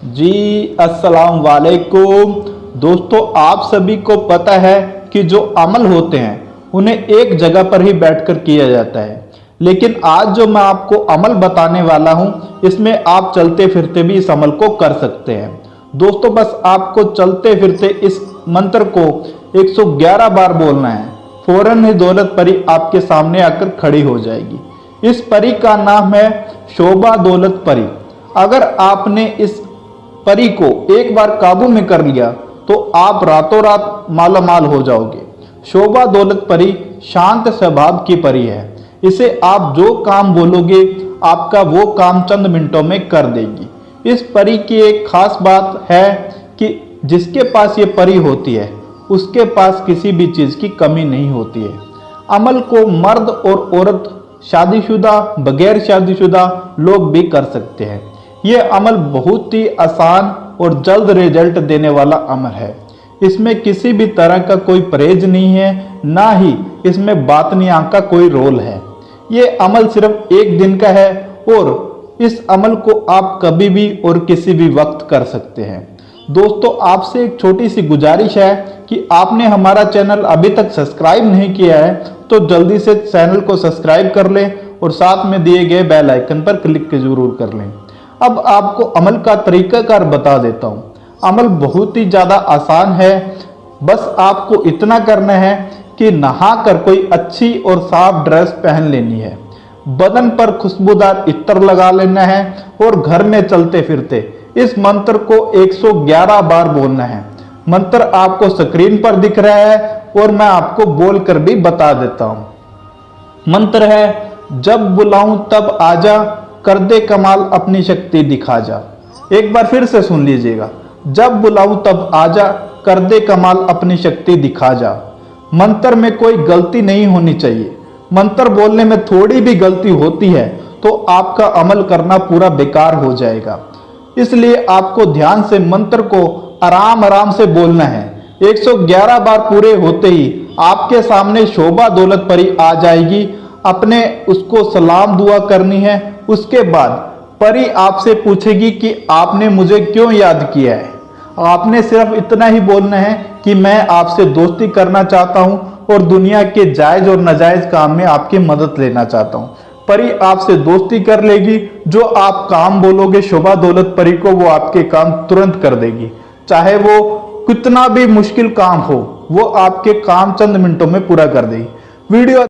जी अस्सलाम वालेकुम दोस्तों, आप सभी को पता है कि जो अमल होते हैं उन्हें एक जगह पर ही बैठकर किया जाता है, लेकिन आज जो मैं आपको अमल बताने वाला हूं इसमें आप चलते फिरते भी इस अमल को कर सकते हैं। दोस्तों, बस आपको चलते फिरते इस मंत्र को 111 बार बोलना है। फौरन ही दौलत परी आपके सामने आकर खड़ी हो जाएगी। इस परी का नाम है शोभा दौलत परी। अगर आपने इस परी को एक बार काबू में कर लिया तो आप रातों रात मालामाल हो जाओगे। शोभा दौलत परी शांत स्वभाव की परी है। इसे आप जो काम बोलोगे आपका वो काम चंद मिनटों में कर देगी। इस परी की एक खास बात है कि जिसके पास ये परी होती है उसके पास किसी भी चीज़ की कमी नहीं होती है। अमल को मर्द और औरत, शादीशुदा, बगैर शादीशुदा लोग भी कर सकते हैं। ये अमल बहुत ही आसान और जल्द रिजल्ट देने वाला अमल है। इसमें किसी भी तरह का कोई परहेज नहीं है, ना ही इसमें बातनी आंख का कोई रोल है। ये अमल सिर्फ एक दिन का है और इस अमल को आप कभी भी और किसी भी वक्त कर सकते हैं। दोस्तों, आपसे एक छोटी सी गुजारिश है कि आपने हमारा चैनल अभी तक सब्सक्राइब नहीं किया है तो जल्दी से चैनल को सब्सक्राइब कर लें और साथ में दिए गए बेल आइकन पर क्लिक जरूर कर लें। अब आपको अमल का तरीकाकार बता देता हूँ। अमल बहुत ही ज़्यादा आसान है। बस आपको इतना करना है कि नहाकर कोई अच्छी और साफ ड्रेस पहन लेनी है, बदन पर खुशबूदार इत्र लगा लेना है और घर में चलते फिरते इस मंत्र को 111 बार बोलना है। मंत्र आपको स्क्रीन पर दिख रहा है और मैं आपको बोलकर भी बता देता हूँ। मंत्र है, जब बुलाऊं तब आजा, कर दे कमाल अपनी शक्ति दिखा जा। एक बार फिर से सुन लीजिएगा, जब बुलाऊं तब आजा, कर दे कमाल अपनी शक्ति दिखा जा। मंत्र में कोई गलती नहीं होनी चाहिए। मंत्र बोलने में थोड़ी भी गलती होती है तो आपका अमल करना पूरा बेकार हो जाएगा। इसलिए आपको ध्यान से मंत्र को आराम आराम से बोलना है। 111 बार पूरे होते ही आपके सामने शोभा दौलत परी आ जाएगी। अपने उसको सलाम दुआ करनी है। उसके बाद परी आपसे पूछेगी कि आपने मुझे क्यों याद किया है। आपने सिर्फ इतना ही बोलना है कि मैं आपसे दोस्ती करना चाहता हूं और दुनिया के जायज और नाजायज काम में आपकी मदद लेना चाहता हूं। परी आपसे दोस्ती कर लेगी। जो आप काम बोलोगे शोभा दौलत परी को, वो आपके काम तुरंत कर देगी। चाहे वो कितना भी मुश्किल काम हो, वो आपके काम चंद मिनटों में पूरा कर देगी। वीडियो